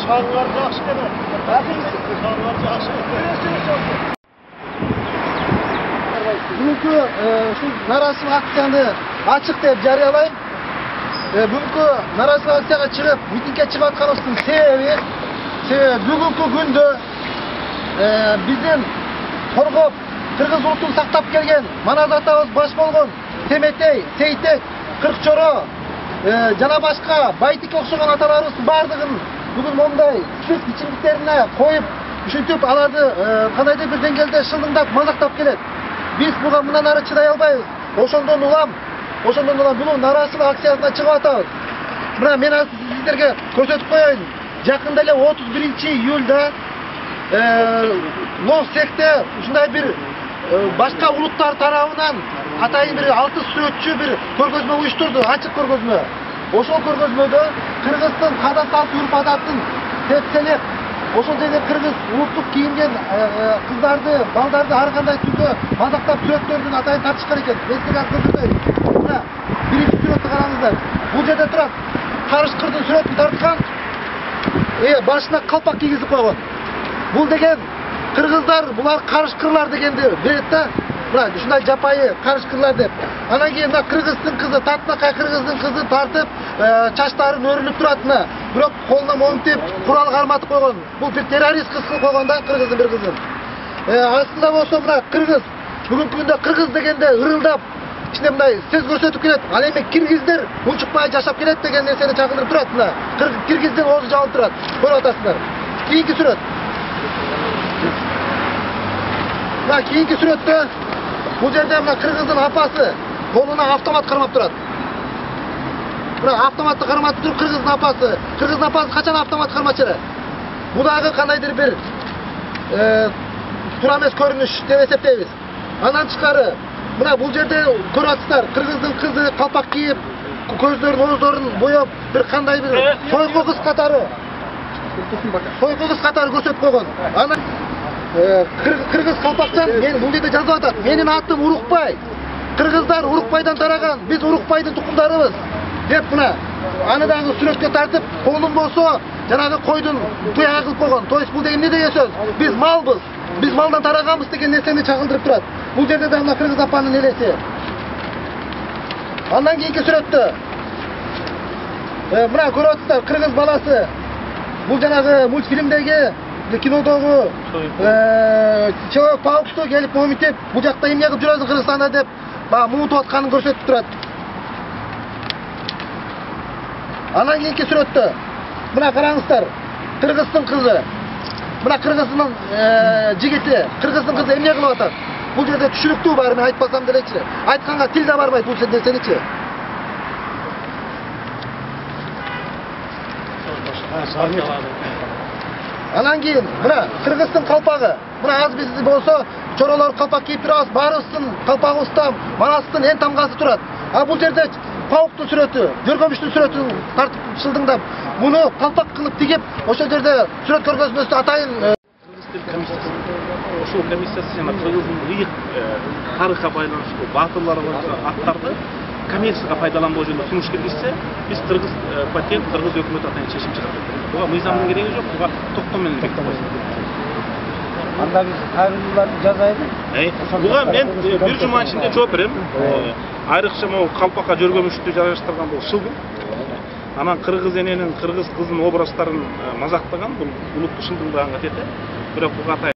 Şanlar yaxşı demek. Şanlar yaxşı. Bugünkü şu narasimlik aksiyani açık deb jarıyalayım. Bugünkü narasimlik aksiyaga çıkıp mitingге çıkayotganыбыздын sebebi bugünkü gündө bizim korgop Kırgız ulutun saktap gelgen manazatabız baş bolgon Temetey, Seytek, Kırkçoro jana başka Baytik okşogon atalarыбыздын bardыгын bugün monday spirт içimliklerine koyup üşüntüp alарды кандайдыр бир деңгээлде шылдыңдап мазактап келет. Biz buga mындан ары чыдай албайбыз. Ошондон улам бул нааразычылык акциясына чыгып атабыз. Мына мен азыр сиздерге көрсөтүп коеюн. Жакында эле 31-июлда Ловсекте ушундай бир башка улуттар тарабынан атайын бир 6 сүрөтчү бир көргөзмө уюштурду, ачык көргөзмө. Ошол көргөзмөдө Кыргыздын кадан салт урп адатын тепселеп, ошол жерде кыргыз улуттук кийинген кыздарды, балдарды ар кандай түрдө мазактап сүрөттөрдүн атайын тартышкан экен. Мен силерге көрсөтөйүн. Мына биринчи сүрөттү караңыздар. Бул жерде турат карышкырдын сүрөтүн тарткан, башына калпак кийгизип койгон. Бул деген кыргыздар, булар карышкырлар дегенди берет да. Мына ушундай жапайы карышкырлар деп. Анан кийин мына кыргыздын кызы, татынакай кыргыздын кызы тартып, чачтарын өрүлүп турат мына. Бирок колуна момтип, курал карматып койгон. Бул бир террорист кыз кылып койгон да кыргыздын бир кызын. Астында болсо мына кыргыз, бүгүнкү күндө кыргыз дегенде ырылдап, ичинде мындай сөз көрсөтүп келет. Ал эми киргиздер унчукпай жашап келет деген нерсени чагылдырып турат мына. Киргиздин оозу жабылып турат. Көрүп атасыздар. Кийинки сүрөт. Мына кийинки сүрөттө бул жерде мына кыргыздын апасы колуна автомат кармап турат. Мына автоматты карматып туруп кыргыздын апасы. Кыргыздын апасы качан автомат кармачу эле? Бул дагы кандайдыр бир туура эмес көрүнүш деп эсептейбиз. Андан тышкары мына бул жерде көрүп атасыздар, кыргыздын кызы калпак кийип, көздөрүн, ооздорун боеп, бир кандай бир сойку кыз катары көрсөтүп койгон. Анан кыргыз калпакчан мен бул жерде жазып атат. Менин атым Урукбай. Кыргыздар Урукбайдан тараган, биз Урукбайдын тукумдарыбыз деп мына аны дагы сүрөткө тартып, колун болсо жанагы койдун туягы кылып койгон. То есть бул деген эмне деген сөз? Биз малбыз. Биз малдан тараганбыз деген нерсени чагылдырып турат. Бул жерде да мына кыргыз апанын элеси. Андан кийинки сүрөттө мына көрүп атасыздар, кыргыз баласы. Бул жанагы мультфильмдеги кинодогу Человек-паукту келип моминтип, бул жакта эмне кылып жүрөсүң Кыргызстанда деп муутуп атканын көрсөтүп турат. Анан кийинки сүрөттө мына караңыздар, кыргыздын кызы. Мына кыргыздын жигити, кыргыздын кызы эмне кылып атат? Бул жерде түшүнүктүү баары мен айтпасам делечи. Айтканга тил да барбайт бул нерсеничи. Анан кийин мына кыргыздын калпагы. Мына аз биз болсо чоролор калпак кийип турабыз, баарыбыздын калпагыбызда манастын эн тамгасы турат. А бул жерде пауктун сүрөтү, жөргөмүштүн сүрөтүн тартып шылдыңдап, муну калпак кылып тигип, ошол жерде сүрөт көргөзмөсү атайын ошол комиссиясы жана кыргыздын ыйык тарыхка байланыштуу баатырлар аттарды коммерцияга пайдаланбоо жөнүндө сунуш киргизсе, биз кыргыз патент, кыргыз өкмөтү атайын чечим чыгарат. Буга мыйзамдын кереги жок, буга токтом менен бекитип койсун. Анда биз кайрылууларды жазайлы. Буга мен бир жума ичинде жооп берем. Айрыкча могу калпакка жөргөмүштү жайгаштырган бул шылдың. Анан кыргыз эненин, кыргыз кызынын образдарын мазактаган бул улуттук шылдыңдаган катети. Бирок буга